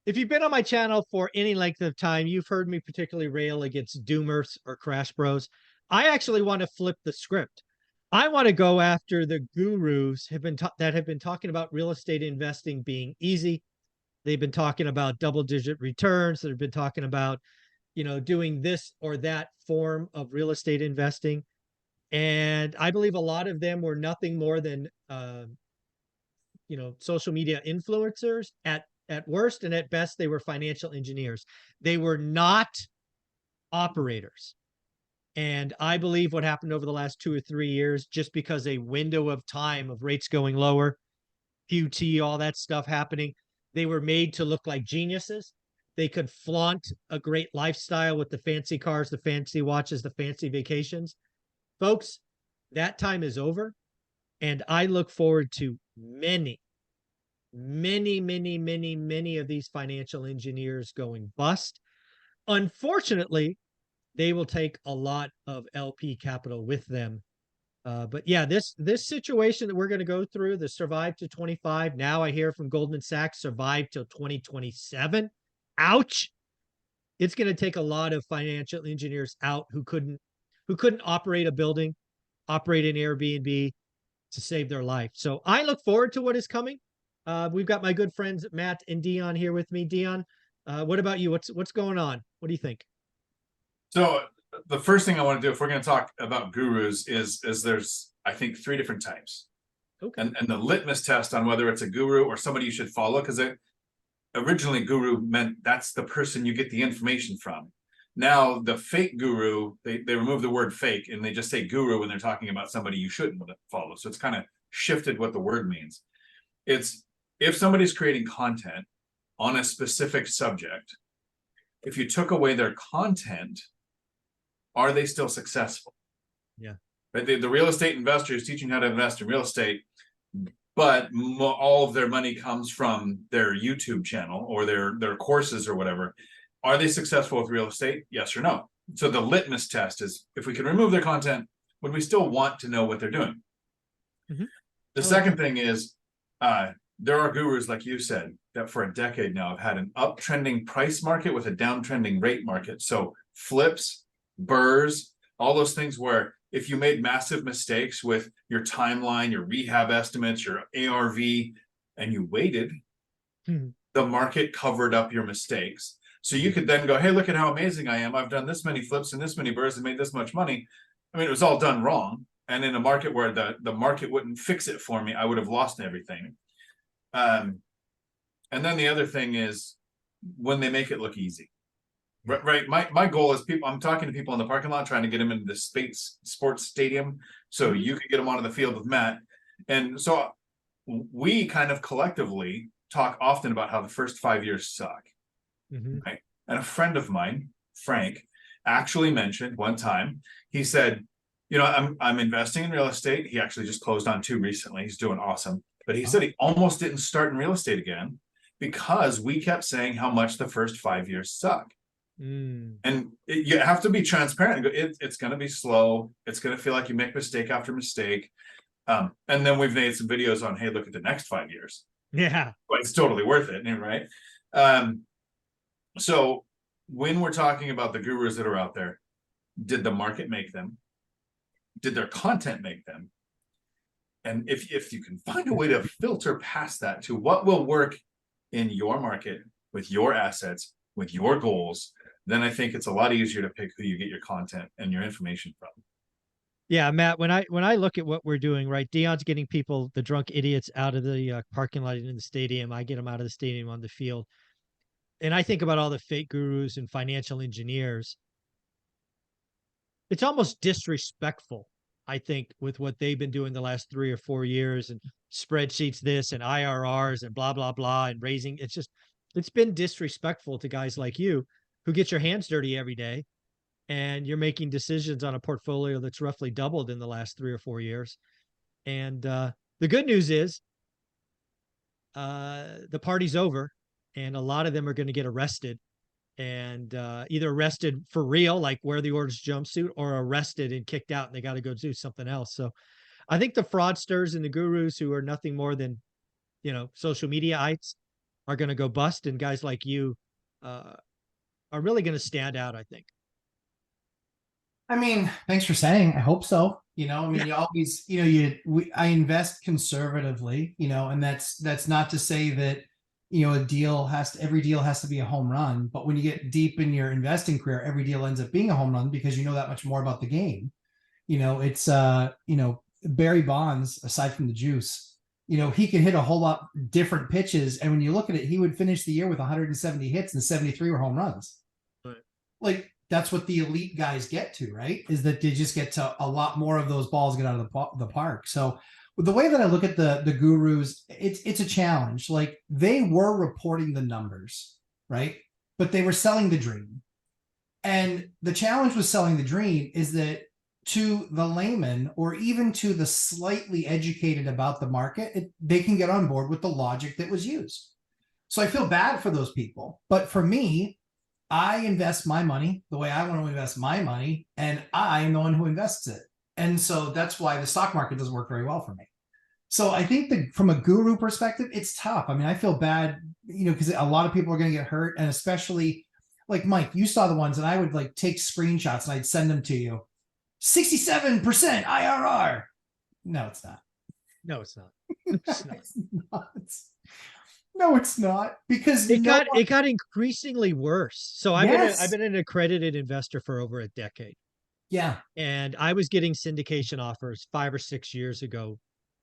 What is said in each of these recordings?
If you've been on my channel for any length of time, you've heard me particularly rail against doomers or crash bros. I actually want to flip the script. I want to go after the gurus that have been talking about real estate investing being easy. They've been talking about double digit returns. They've been talking about, doing this or that form of real estate investing. And I believe a lot of them were nothing more than social media influencers at worst, and at best they were financial engineers. They were not operators. And I believe what happened over the last 2 or 3 years, just because a window of time of rates going lower, QT, all that stuff happening, they were made to look like geniuses. They could flaunt a great lifestyle with the fancy cars, the fancy watches, the fancy vacations. Folks, that time is over. And I look forward to many of these financial engineers going bust. Unfortunately, they will take a lot of LP capital with them. But yeah, this situation that we're going to go through, the survive to 25. Now I hear from Goldman Sachs, survive till 2027. Ouch! It's going to take a lot of financial engineers out who couldn't operate a building, operate an Airbnb to save their life. So I look forward to what is coming. We've got my good friends Matt and Dion here with me. Dion, what about you? What's going on? What do you think? So the first thing I want to do, if we're going to talk about gurus, is there's, I think, three different types. Okay. And the litmus test on whether it's a guru or somebody you should follow, because originally guru meant that's the person you get the information from. Now the fake guru, they remove the word fake and they just say guru when they're talking about somebody you shouldn't follow. So it's kind of shifted what the word means. It's if somebody's creating content on a specific subject, if you took away their content, are they still successful? Yeah. Right? The real estate investor is teaching how to invest in real estate, but all of their money comes from their YouTube channel or their courses or whatever. Are they successful with real estate? Yes or no? So the litmus test is, if we can remove their content, would we still want to know what they're doing? Mm-hmm. The second thing is, there are gurus, like you said, that for a decade now have had an uptrending price market with a downtrending rate market. So flips, burrs, all those things where if you made massive mistakes with your timeline, your rehab estimates, your ARV, and you waited, the market covered up your mistakes. So you could then go, hey, look at how amazing I am. I've done this many flips and this many burrs and made this much money. I mean, it was all done wrong. And in a market where the market wouldn't fix it for me, I would have lost everything. And then the other thing is when they make it look easy. Right. My goal is I'm talking to people in the parking lot, trying to get them into the sports stadium so you can get them onto the field with Matt. And so we kind of collectively talk often about how the first 5 years suck. Right. And a friend of mine, Frank, actually mentioned one time, he said, I'm investing in real estate. He actually just closed on 2 recently. He's doing awesome. But he said he almost didn't start in real estate again because we kept saying how much the first 5 years suck. And you have to be transparent. It's going to be slow. It's going to feel like you make mistake after mistake. And then we've made some videos on, hey, look at the next 5 years. Yeah. But it's totally worth it, right? So when we're talking about the gurus that are out there, did the market make them? Did their content make them? And if you can find a way to filter past that to what will work in your market, with your assets, with your goals, then I think it's a lot easier to pick who you get your content and your information from. Yeah, Matt, when I look at what we're doing, right, Dion's getting people, the drunk idiots, out of the parking lot in the stadium. I get them out of the stadium on the field. And I think about all the fake gurus and financial engineers. It's almost disrespectful, I think, with what they've been doing the last 3 or 4 years, and spreadsheets this and IRRs and blah, blah, blah, and raising. It's been disrespectful to guys like you who get your hands dirty every day, and you're making decisions on a portfolio that's roughly doubled in the last 3 or 4 years. And the good news is the party's over, and a lot of them are going to get arrested, and either arrested for real, like wear the orange jumpsuit, or arrested and kicked out and they got to go do something else. So I think the fraudsters and the gurus who are nothing more than, social mediaites, are going to go bust, and guys like you uh, are really going to stand out, I think. I mean, thanks for saying. I hope so. I mean, Yeah. you always, I invest conservatively, and that's not to say that, every deal has to be a home run. But when you get deep in your investing career, every deal ends up being a home run because you know that much more about the game. It's, Barry Bonds, aside from the juice, he can hit a whole lot different pitches. And when you look at it, he would finish the year with 170 hits and 73 were home runs. Right. Like, that's what the elite guys get to, right? Is that they just get to a lot more of those balls get out of the park. So the way that I look at the gurus, it's a challenge. Like, they were reporting the numbers, right? But they were selling the dream. And the challenge with selling the dream is that to the layman, or even to the slightly educated about the market, they can get on board with the logic that was used. So I feel bad for those people. But for me, I invest my money the way I want to invest my money, and I am the one who invests it. And so that's why the stock market doesn't work very well for me. So I think that from a guru perspective, it's tough. I mean, I feel bad, because a lot of people are going to get hurt. And especially like Mike, you saw the ones, and I would like take screenshots and I'd send them to you. 67% IRR. No, it's not. No, it's not. It's not. It's not. No, it's not, because it got increasingly worse. So Yes. I've been an accredited investor for over a decade. Yeah. And I was getting syndication offers 5 or 6 years ago,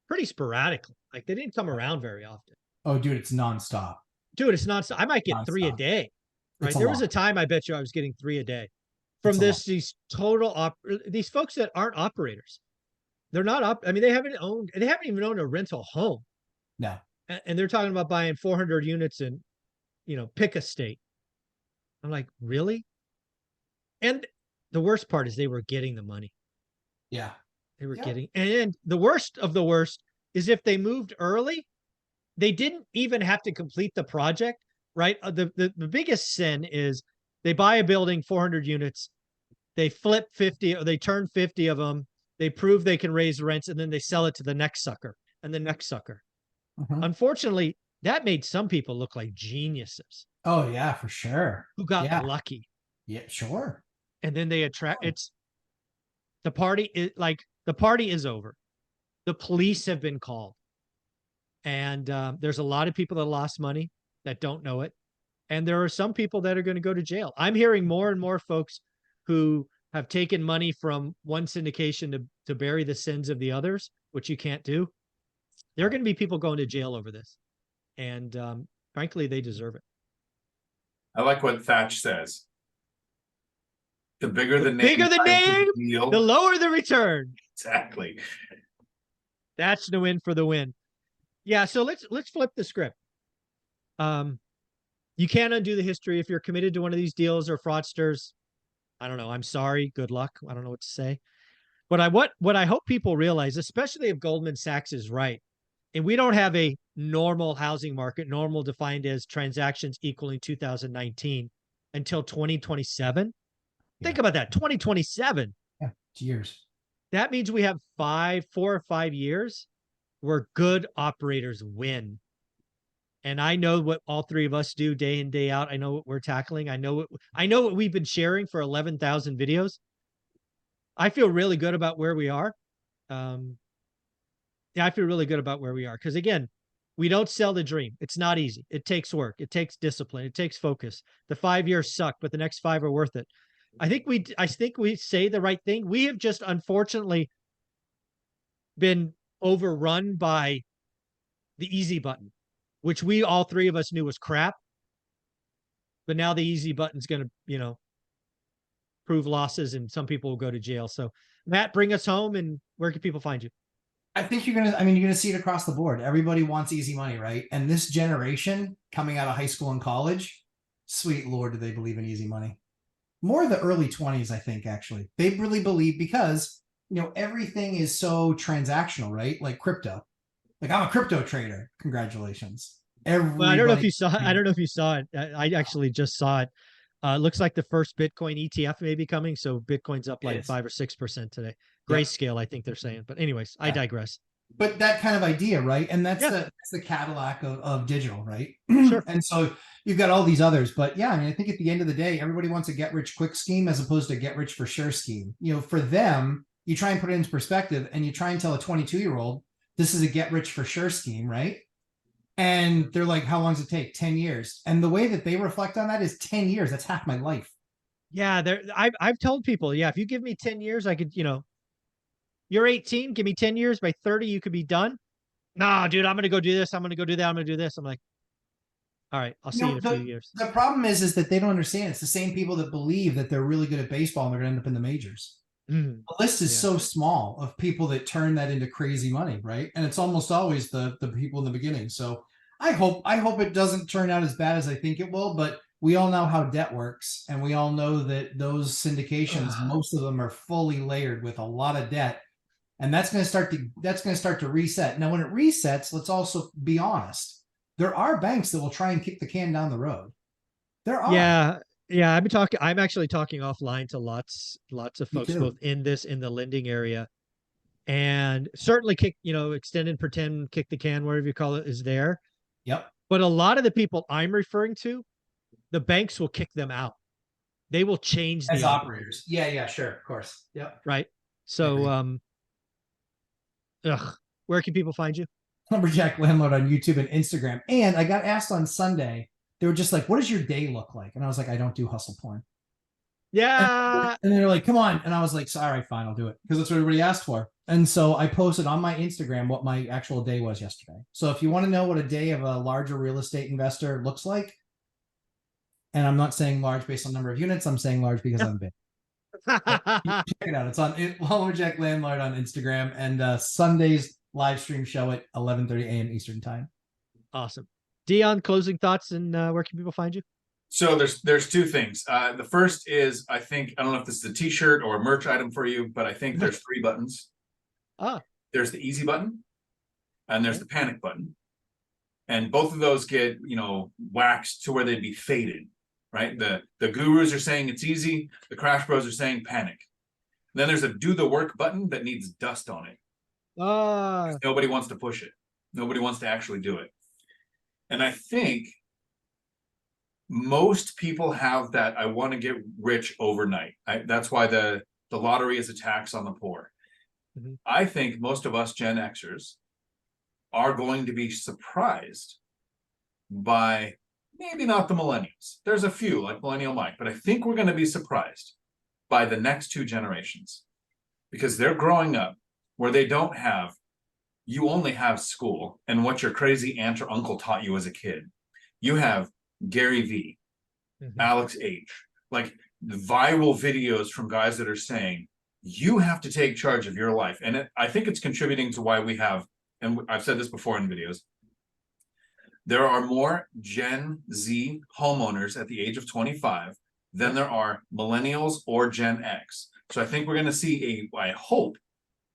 pretty sporadically. Like, they didn't come around very often. Oh, dude, it's nonstop. Dude, it's not. I might get 3 a Nonstop. day. Right. It's a There was lot. a time I bet you I was getting 3 a day from It's a lot. these folks that aren't operators. They're not I mean, they haven't even owned a rental home. No. And they're talking about buying 400 units in, pick a state. I'm like, really? And the worst part is they were getting the money. Yeah. They were getting, and the worst of the worst is if they moved early, they didn't even have to complete the project, right? The biggest sin is they buy a building, 400 units, they flip 50, or they turn 50 of them, they prove they can raise rents, and then they sell it to the next sucker and the next sucker. Mhm. Unfortunately, that made some people look like geniuses Oh yeah, for sure. who got Yeah. lucky. Yeah, sure. And then they attract, it's the party is over. The police have been called. And there's a lot of people that lost money that don't know it. And there are some people that are going to go to jail. I'm hearing more and more folks who have taken money from one syndication to bury the sins of the others, which you can't do. There are going to be people going to jail over this. And frankly, they deserve it. I like what Thatch says. The bigger the name, Bigger the name, deal. the lower the return. Exactly. That's the win for the win. Yeah, so let's flip the script. You can't undo the history if you're committed to one of these deals or fraudsters. I don't know. I'm sorry. Good luck. I don't know what to say. But what I hope people realize, especially if Goldman Sachs is right, and we don't have a normal housing market, normal defined as transactions equaling 2019 until 2027. Think about that. 2027. Yeah, it's years. That means we have 4 or 5 years where good operators win. And I know what all three of us do day in, day out. I know what we're tackling. I know what we've been sharing for 11,000 videos. I feel really good about where we are. Yeah, I feel really good about where we are. Because again, we don't sell the dream. It's not easy. It takes work. It takes discipline. It takes focus. The 5 years suck, but the next 5 are worth it. I think we say the right thing. We have just unfortunately been overrun by the easy button, which we all three of us knew was crap. But now the easy button's going to, prove losses, and some people will go to jail. So Matt, bring us home, and where can people find you? I think you're going to see it across the board. Everybody wants easy money, right? And this generation coming out of high school and college, sweet Lord, do they believe in easy money? More the early 20s, I think, actually. They really believe because, everything is so transactional, right? Like crypto. Like, I'm a crypto trader. Congratulations. Well, I don't know if you saw it. I actually just saw it. It looks like the first Bitcoin ETF may be coming. So Bitcoin's up like 5 or 6% today. Grayscale, I think they're saying. But anyways, I digress. But that kind of idea, right? And Yeah. that's the Cadillac of digital, right? Sure. And so you've got all these others, but yeah, I mean, I think at the end of the day, everybody wants a get rich quick scheme as opposed to a get rich for sure scheme. You know, for them, you try and put it into perspective and you try and tell a 22-year-old, this is a get rich for sure scheme, right? And they're like, how long does it take? 10 years. And the way that they reflect on that is 10 years. That's half my life. Yeah, I've told people, yeah, if you give me 10 years, I could, you're 18, give me 10 years, by 30, you could be done. Nah, dude, I'm gonna go do this, I'm gonna go do that, I'm gonna do this. I'm like, all right, I'll You see you know, in a few years. the problem is that they don't understand. It's the same people that believe that they're really good at baseball and they're going to end up in the majors. Mhm. The list is Yeah. so small of people that turn that into crazy money, right? And it's almost always the people in the beginning. So I hope it doesn't turn out as bad as I think it will, but we all know how debt works, and we all know that those syndications, most of them are fully layered with a lot of debt, and that's going to start to reset. Now, when it resets, let's also be honest. There are banks that will try and kick the can down the road. There are. Yeah, yeah. I'm actually talking offline to lots of Me folks, too. both in the lending area, and certainly extend and pretend, kick the can, whatever you call it, is there. Yep. But a lot of the people I'm referring to, the banks will kick them out. They will change As the operator, operators. Yeah, yeah, sure, of course. Yep. right? I So, agree. where can people find you? Lumberjack Landlord on YouTube and Instagram. And I got asked on Sunday, they were just like, what does your day look like? And I was like, I don't do hustle porn. And, Yeah. and they're like, come on. And I was like, all right, fine, I'll do it. Because that's what everybody asked for. And so I posted on my Instagram what my actual day was yesterday. So if you want to know what a day of a larger real estate investor looks like, and I'm not saying large based on number of units, I'm saying large because I'm big. Check it out. It's on Lumberjack Landlord on Instagram, and Sunday's live stream show at 11:30 a.m. Eastern time. Awesome. Dion, closing thoughts, and where can people find you? So there's two things. The first is, I don't know if this is a t-shirt or a merch item for you, but I think there's 3 buttons. Ah, There's the easy button and there's the panic button. And both of those get, waxed to where they'd be faded, right? The gurus are saying it's easy. The crash bros are saying panic. Then there's a do the work button that needs dust on it. Nobody wants to push it. Nobody wants to actually do it. And I think most people have that I want to get rich overnight. That's why the lottery is a tax on the poor. Mhm. I think most of us Gen Xers are going to be surprised by maybe not the millennials. There's a few like Millennial Mike, but I think we're going to be surprised by the next 2 generations because they're growing up where they don't have, you only have school and what your crazy aunt or uncle taught you as a kid. You have Gary V, Alex H, like the viral videos from guys that are saying, you have to take charge of your life. And I think it's contributing to why we have, and I've said this before in videos, there are more Gen Z homeowners at the age of 25 than there are millennials or Gen X. So I think we're going to see I hope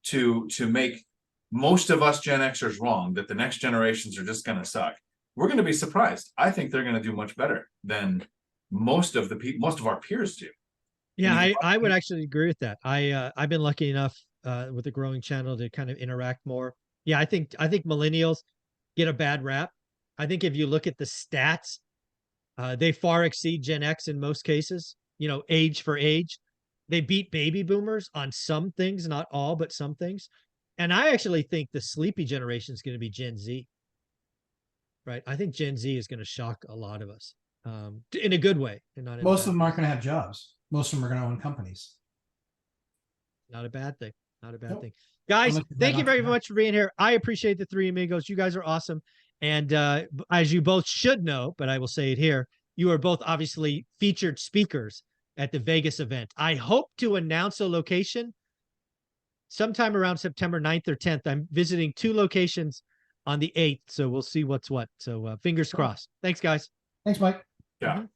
to make most of us Gen Xers wrong, that the next generations are just going to suck. We're going to be surprised. I think they're going to do much better than most of our peers do. Yeah, I would actually agree with that. I've been lucky enough with a growing channel to kind of interact more. Yeah, I think millennials get a bad rap. I think if you look at the stats, they far exceed Gen X in most cases, age for age. They beat baby boomers on some things, not all, but some things. And I actually think the sleepy generation is going to be Gen Z. Right. I think Gen Z is going to shock a lot of us in a good way and not in Most of them way. aren't going to have jobs. Most of them are going to own companies. Not a bad thing. Not a bad Nope. thing. Guys, Unless thank you they're very not. much for being here. I appreciate the 3 amigos. You guys are awesome. And as you both should know, but I will say it here, you are both obviously featured speakers at the Vegas event. I hope to announce a location sometime around September 9th or 10th. I'm visiting 2 locations on the 8th, so we'll see what's what. So fingers crossed. Thanks, guys. Thanks, Mike. Yeah. Mhm.